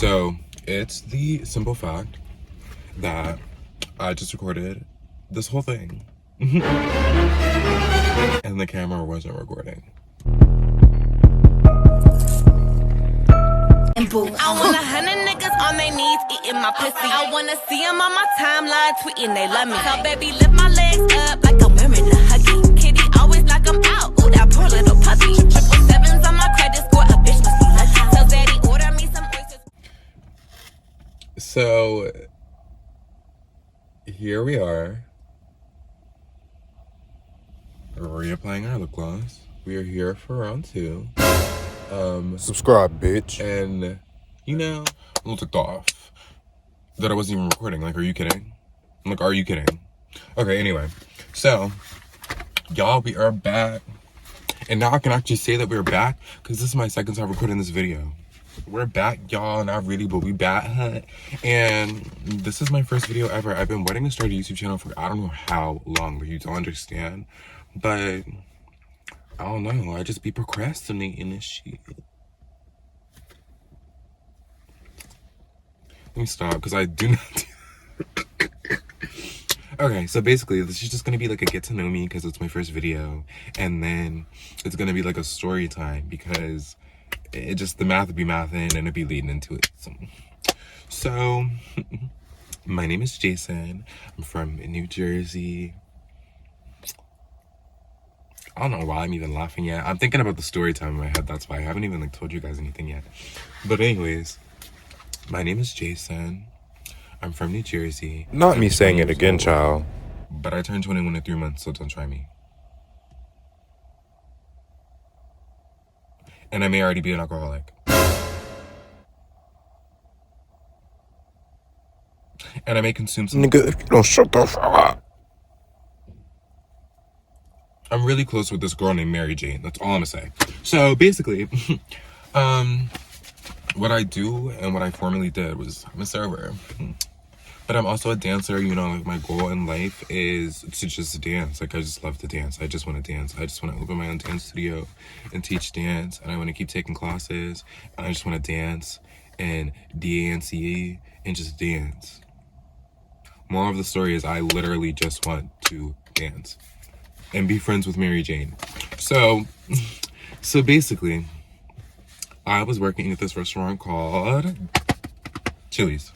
So it's the simple fact that I just recorded this whole thing and the camera wasn't recording. I want 100 niggas on their knees eating my pussy. I wanna see them on my timeline tweeting they love me. So baby, lift my legs up like I'm wearing a huggy. Kitty always like I'm out. Ooh, that poor little puppy. 777s on my credit score. A bitch must be lucky. So daddy, order me some oysters. So here we are, reapplying our lip gloss. We are here for round 2. Subscribe, bitch. And, you know, a little ticked off that I wasn't even recording. Like, are you kidding? I'm like, are you kidding? Okay, anyway. So, y'all, we are back. And now I can actually say that we're back because this is my second time recording this video. We're back, y'all. Not really, but we back, huh? And this is my first video ever. I've been wanting to start a YouTube channel for I don't know how long, but you don't understand. But I don't know. I just be procrastinating this shit. Let me stop because I do not do Okay, so basically this is just gonna be like a get to know me because it's my first video, and then it's gonna be like a story time because it just, the math would be mathing and it'd be leading into it. So my name is Jason. I'm from New Jersey. I don't know why I'm even laughing yet. I'm thinking about the story time in my head. That's why I haven't even like told you guys anything yet. But anyways, my name is Jason. I'm from New Jersey. Not me saying it again, child. But I turned 21 in 3 months, so don't try me. And I may already be an alcoholic. And I may consume some... Nigga, if you don't shut the fuck up. I'm really close with this girl named Mary Jane. That's all I'm gonna say. So basically, what I do and what I formerly did was I'm a server. But I'm also a dancer, you know, like my goal in life is to just dance. Like I just love to dance. I just want to dance. I just want to open my own dance studio and teach dance. And I want to keep taking classes. And I just want to dance and dance and just dance. Moral of the story is I literally just want to dance and be friends with Mary Jane. So basically, I was working at this restaurant called Chili's.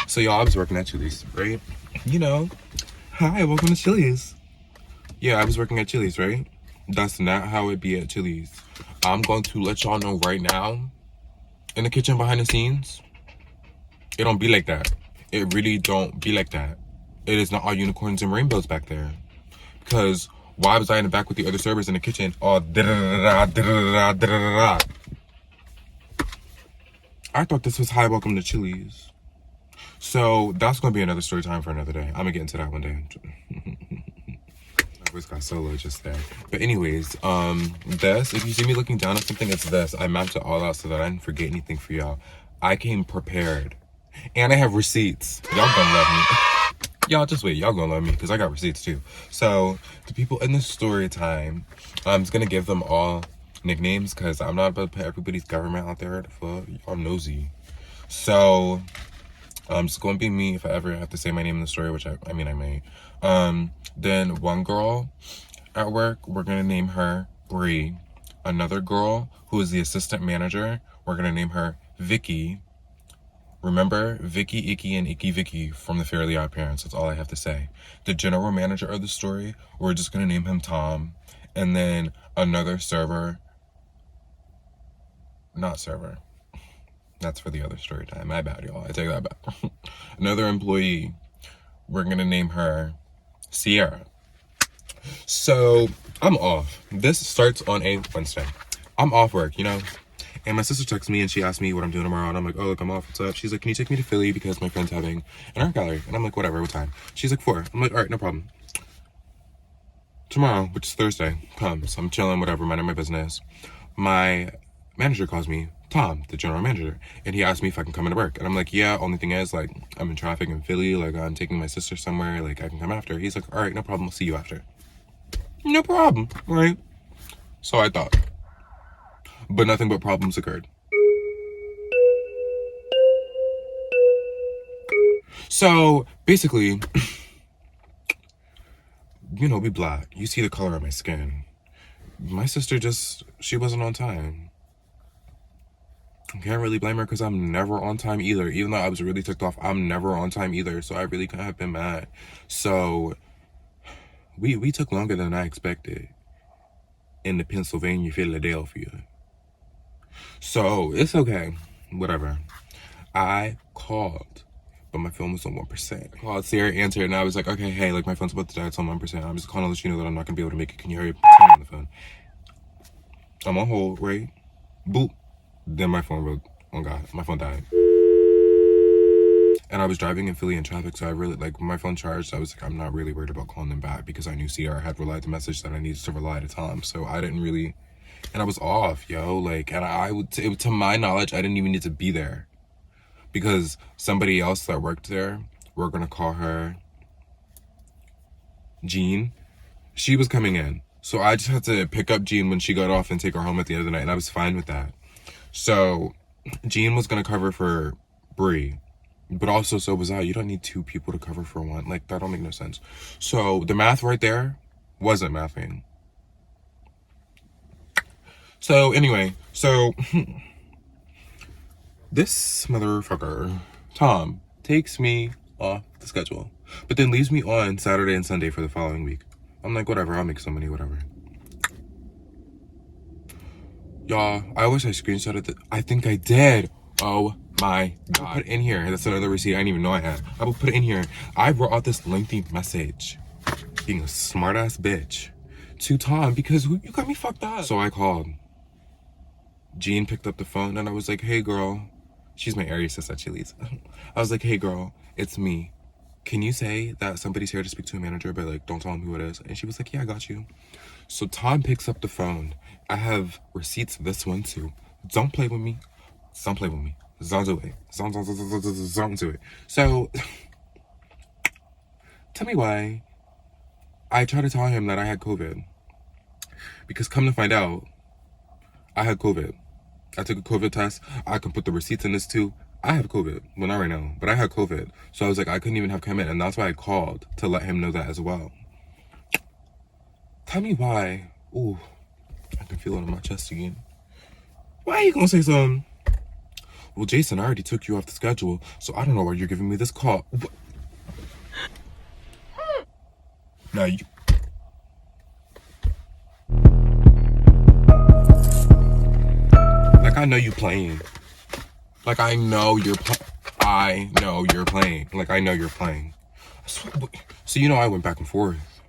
So y'all, I was working at Chili's, right? You know, hi, welcome to Chili's. Yeah, I was working at Chili's, right? That's not how it be at Chili's. I'm going to let y'all know right now, in the kitchen behind the scenes, it don't be like that. It really don't be like that. It is not all unicorns and rainbows back there. Because why was I in the back with the other servers in the kitchen? All da-da-da-da-da-da-da-da-da-da. I thought this was hi, welcome to Chili's. So that's going to be another story time for another day. I'm going to get into that one day. My voice got solo just there. But anyways, this, if you see me looking down at something, it's this. I mapped it all out so that I didn't forget anything for y'all. I came prepared. And I have receipts. Y'all gonna love me. Y'all just wait. Y'all gonna love me because I got receipts too. So the people in the story time, I'm just going to give them all nicknames because I'm not about to put everybody's government out there. Y'all nosy. So... it's going to be me if I ever have to say my name in the story, which I mean I may. Then one girl at work, we're going to name her Bree. Another girl who is the assistant manager, we're going to name her Vicky. Remember, Vicky, Icky, and Icky Vicky from the Fairly Odd Parents. That's all I have to say. The general manager of the story, we're just going to name him Tom. And then another server, not server. That's for the other story time. My bad, y'all. I take that back. Another employee, we're going to name her Sierra. So, I'm off. This starts on a Wednesday. I'm off work, you know? And my sister texts me and she asked me what I'm doing tomorrow. And I'm like, oh, look, I'm off. What's up? She's like, can you take me to Philly because my friend's having an art gallery? And I'm like, whatever, what time? She's like, 4. I'm like, all right, no problem. Tomorrow, which is Thursday, comes. I'm chilling, whatever, minding my business. My manager calls me. Tom, the general manager, and he asked me if I can come into work. And I'm like, yeah, only thing is, like, I'm in traffic in Philly, like, I'm taking my sister somewhere, like, I can come after. He's like, all right, no problem, I'll see you after. No problem, right? So I thought. But nothing but problems occurred. So basically, you know, we black. You see the color of my skin. My sister she wasn't on time. I can't really blame her because I'm never on time either. Even though I was really ticked off, I'm never on time either. So I really couldn't have been mad. So we took longer than I expected in the Pennsylvania, Philadelphia. So it's okay. Whatever. I called, but my phone was on 1%. I called, Sarah answered, and I was like, okay, hey, like my phone's about to die. It's on 1%. I'm just calling to let you know that I'm not gonna be able to make it. Can you hurry up? Turn on the phone. I'm on hold, right? Boop. Then my phone broke. Oh God, my phone died. And I was driving in Philly in traffic, so I really, like, when my phone charged, I was like, I'm not really worried about calling them back because I knew Sierra had relayed the message that I needed to relay to Tom. So I didn't really, and I was off, yo. Like, and I would, to my knowledge, I didn't even need to be there because somebody else that worked there, we're gonna call her Jean. She was coming in. So I just had to pick up Jean when she got off and take her home at the end of the night, and I was fine with that. So Jean was gonna cover for Bree, but also so was I. You don't need two people to cover for one. Like, that don't make no sense. So the math right there wasn't mathing. So anyway, so this motherfucker, Tom, takes me off the schedule, but then leaves me on Saturday and Sunday for the following week. I'm like, whatever, I'll make some money, whatever. Y'all, I wish I screenshotted it. I think I did. Oh my God. I put it in here. That's another receipt I didn't even know I had. I will put it in here. I wrote out this lengthy message, being a smart ass bitch, to Tom because you got me fucked up. So I called. Jean picked up the phone and I was like, hey girl. She's my Aries sis at Chili's. I was like, hey girl, it's me. Can you say that somebody's here to speak to a manager, but like, don't tell them who it is? And she was like, yeah, I got you. So Tom picks up the phone. I have receipts of this one too. Don't play with me. Don't play with me. Don't do it. Don't do it. So, tell me why I tried to tell him that I had COVID. Because come to find out, I had COVID. I took a COVID test. I can put the receipts in this too. I have COVID. Well, not right now, but I had COVID. So I was like, I couldn't even have come in. And that's why I called to let him know that as well. Tell me why. Ooh, I can feel it in my chest again. Why are you gonna say something? Well, Jason, I already took you off the schedule, so I don't know why you're giving me this call. Now you... Like, I know you playing. Like, I know you're playing. Like, I know you're playing. So, you know, I went back and forth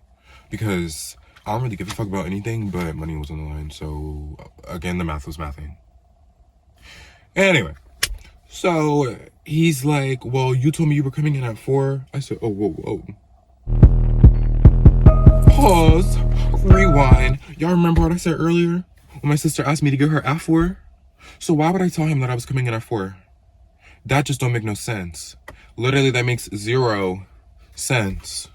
because I don't really give a fuck about anything, but money was on the line. So, again, the math was mathing. Anyway, so he's like, well, you told me you were coming in at 4. I said, oh, whoa. Pause. Rewind. Y'all remember what I said earlier? When my sister asked me to get her at 4? So why would I tell him that I was coming in at 4? That just don't make no sense. Literally, that makes 0 sense.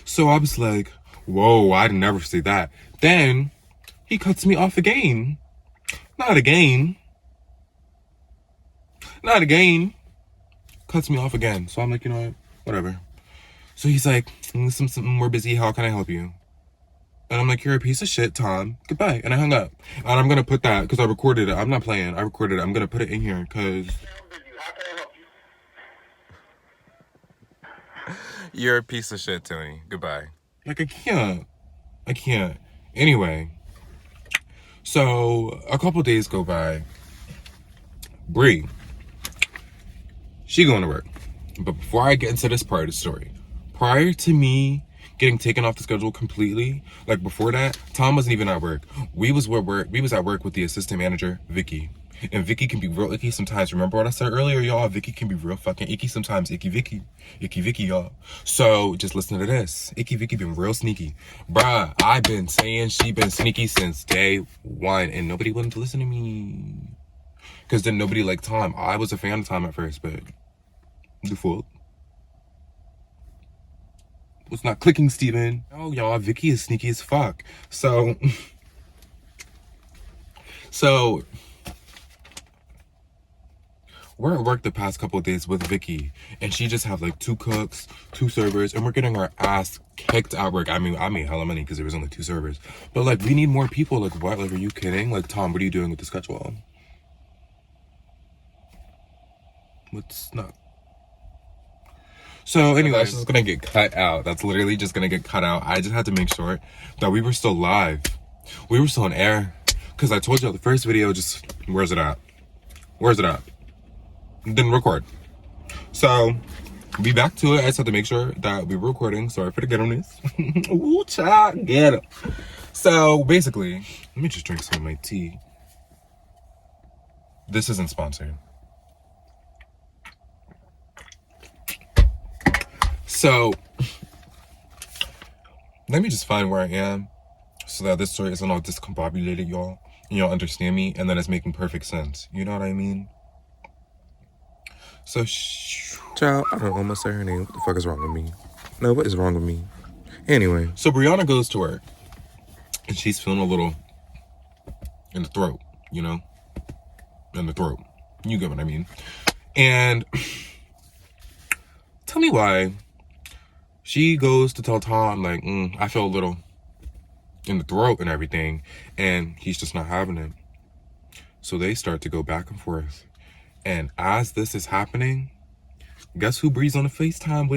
So I was like, whoa, I'd never say that. Then he cuts me off again. Not again. Cuts me off again. So I'm like, you know what? Whatever. So he's like, we're busy. How can I help you? And I'm like, you're a piece of shit, Tom. Goodbye. And I hung up. And I'm going to put that, because I recorded it. I'm not playing. I recorded it. I'm going to put it in here, because... You're a piece of shit, Tony. Goodbye. Like, I can't. Anyway. So, a couple days go by. Bree. She going to work. But before I get into this part of the story, prior to me getting taken off the schedule completely, like before that, Tom wasn't even at work. We was at work with the assistant manager, Vicky. And Vicky can be real icky sometimes. Remember what I said earlier, y'all? Vicky can be real fucking icky sometimes. Icky Vicky, y'all. So just listen to this. Icky Vicky been real sneaky. Bruh, I've been saying she been sneaky since day 1, and nobody wanted to listen to me. Because then nobody liked Tom. I was a fan of Tom at first, but the fault. It's not clicking, Steven. Oh, y'all, Vicky is sneaky as fuck. So we're at work the past couple of days with Vicky, and she just have like 2 cooks, 2 servers, and we're getting our ass kicked at work. I mean, I made hella money because there was only 2 servers, but like we need more people. Like what? Like, are you kidding? Like, Tom, what are you doing with the schedule? What's not? So anyway, that's just gonna get cut out. That's literally just gonna get cut out. I just had to make sure that we were still live. We were still on air. Because I told you the first video, just, where's it at? Where's it at? Didn't record. So, be back to it. I just had to make sure that we were recording. Sorry for the ghetto-ness. Ooh, child, ghetto. So, basically, let me just drink some of my tea. This isn't sponsored. So, let me just find where I am so that this story isn't all discombobulated, y'all. Y'all understand me, and then it's making perfect sense. You know what I mean? So, Child, I don't almost say her name. What the fuck is wrong with me? No, what is wrong with me? Anyway. So Brianna goes to work, and she's feeling a little in the throat, you know? In the throat. You get what I mean. And tell me why she goes to tell Tom, like, I feel a little in the throat and everything, and he's just not having it. So they start to go back and forth. And as this is happening, guess who Bree's on a FaceTime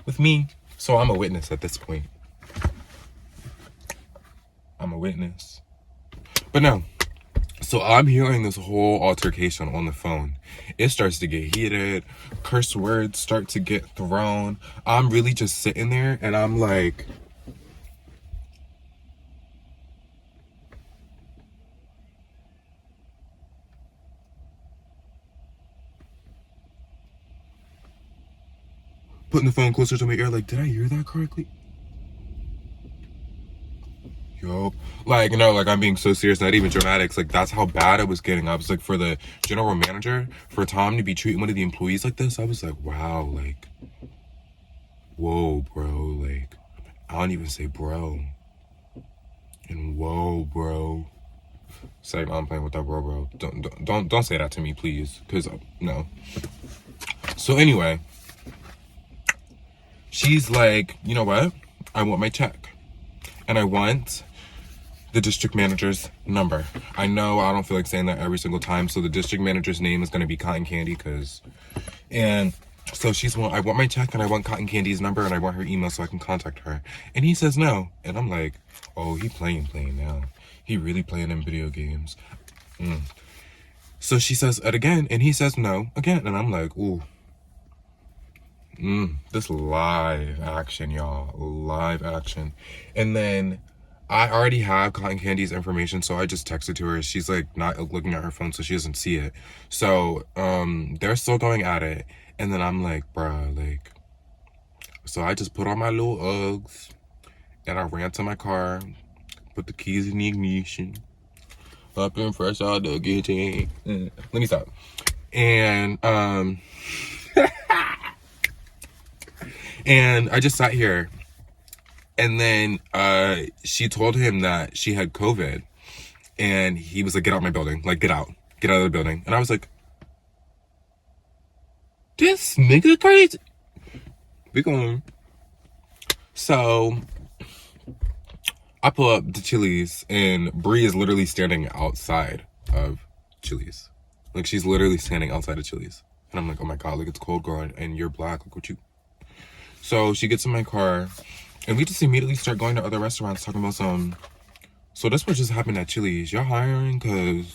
with me? So I'm a witness at this point. I'm a witness. But no. So I'm hearing this whole altercation on the phone. It starts to get heated. Curse words start to get thrown. I'm really just sitting there and I'm like, putting the phone closer to my ear, like, did I hear that correctly? Yo, like, you know, like, I'm being so serious, not even dramatics. Like, that's how bad it was getting. I was like, for the general manager, for Tom to be treating one of the employees like this, I was like, wow, like, whoa, bro. Like, I don't even say bro. And whoa, bro. Say, I'm playing with that bro. Don't say that to me, please. Because, no. So anyway, she's like, you know what? I want my check. And I want the district manager's number. I know I don't feel like saying that every single time. So the district manager's name is going to be Cotton Candy. And so I want my check and I want Cotton Candy's number and I want her email so I can contact her. And he says no. And I'm like, oh, he playing now. He really playing in video games. So she says it again and he says no again. And I'm like, ooh. This live action, y'all. Live action. And then I already have Cotton Candy's information, so I just texted to her. She's like not looking at her phone, so she doesn't see it. So they're still going at it. And then I'm like, bruh, like, so I just put on my little Uggs and I ran to my car, put the keys in the ignition, up and fresh out the kitchen. Let me stop. And and I just sat here. And then she told him that she had COVID. And he was like, get out of my building. Like, get out. Get out of the building. And I was like, this nigga crazy. We going. So I pull up to Chili's. And Bree is literally standing outside of Chili's. Like, she's literally standing outside of Chili's. And I'm like, oh my God, like, it's cold, girl. And you're black. Like, what you... So she gets in my car. And we just immediately start going to other restaurants talking about some. So that's what just happened at Chili's. Y'all hiring? Cause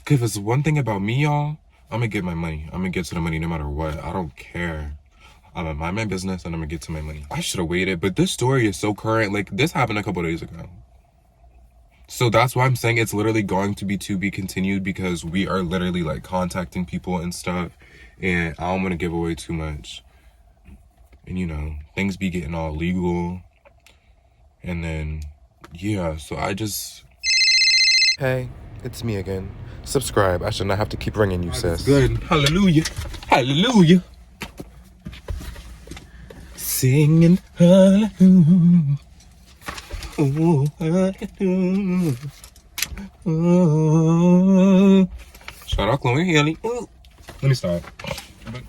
if it's one thing about me, y'all, I'm gonna get my money. I'm gonna get to the money no matter what. I don't care. I'm gonna mind my business and I'm gonna get to my money. I should have waited, but this story is so current. Like, this happened a couple days ago. So that's why I'm saying it's literally going to be continued, because we are literally like contacting people and stuff. And I don't want to give away too much. And, you know, things be getting all legal. And then, yeah, so I just... Hey, it's me again. Subscribe. I should not have to keep ringing you, sis. Good. Hallelujah. Hallelujah. Singing hallelujah. Oh, hallelujah. Shout out Chloe Haley. Let me stop. But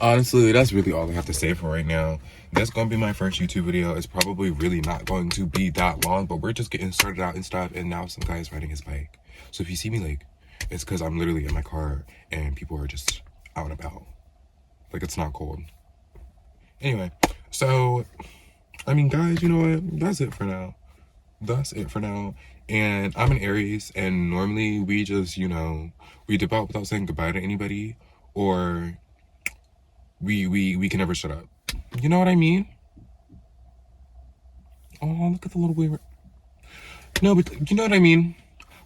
honestly, that's really all I have to say for right now. That's gonna be my first YouTube video. It's probably really not going to be that long, but we're just getting started out and stuff. And now some guy is riding his bike. So if you see me late, it's because I'm literally in my car and people are just out and about. Like, it's not cold. Anyway, so I mean, guys, you know what? That's it for now. That's it for now. And I'm an Aries, and normally we just, you know, we dip out without saying goodbye to anybody, or we can never shut up. You know what I mean? Oh, look at the little waiver. No, but you know what I mean?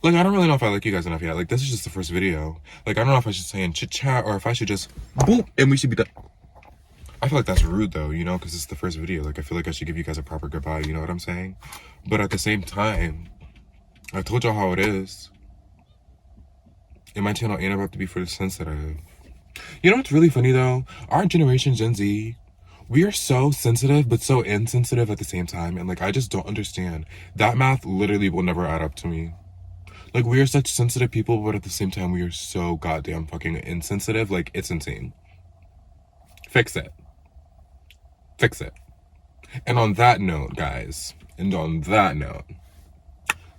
Like, I don't really know if I like you guys enough yet. Like, this is just the first video. Like, I don't know if I should say in chit chat or if I should just boop and we should be done. I feel like that's rude though, you know, because it's the first video. Like, I feel like I should give you guys a proper goodbye, you know what I'm saying? But at the same time, I told y'all how it is. And my channel ain't about to be for the sensitive. You know what's really funny though? Our generation, Gen Z, we are so sensitive but so insensitive at the same time. And like, I just don't understand. That math literally will never add up to me. Like, we are such sensitive people, but at the same time, we are so goddamn fucking insensitive. Like, it's insane. Fix it. Fix it. And on that note, guys,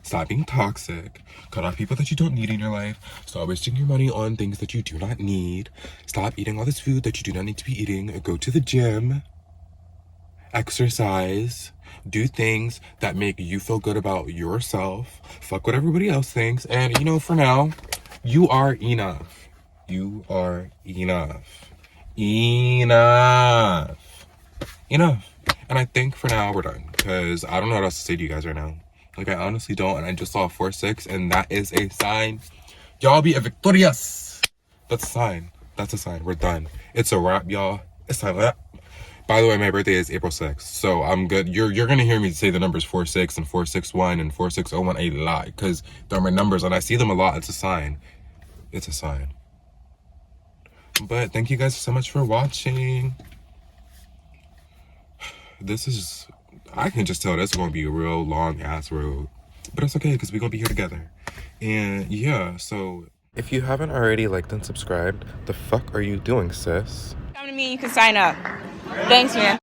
stop being toxic. Cut off people that you don't need in your life. Stop wasting your money on things that you do not need. Stop eating all this food that you do not need to be eating. Go to the gym. Exercise. Do things that make you feel good about yourself. Fuck what everybody else thinks. And, you know, for now, you are enough. You are enough. Enough. And I think for now we're done, because I don't know what else to say to you guys right now. Like, I honestly don't. And I just saw 4-6, and that is a sign. Y'all be victorious. That's a sign. That's a sign. We're done. It's a wrap, y'all. It's time. By the way, my birthday is April 6th, so I'm good. You're gonna hear me say the numbers 46 and 461 and 4601 a lot, because they're my numbers and I see them a lot. It's a sign. It's a sign. But thank you guys so much for watching. This is, I can just tell this is gonna be a real long ass road, but it's okay because we're gonna be here together. And yeah, so If you haven't already liked and subscribed, the fuck are you doing, sis? Come to me, you can sign up. Thanks, man.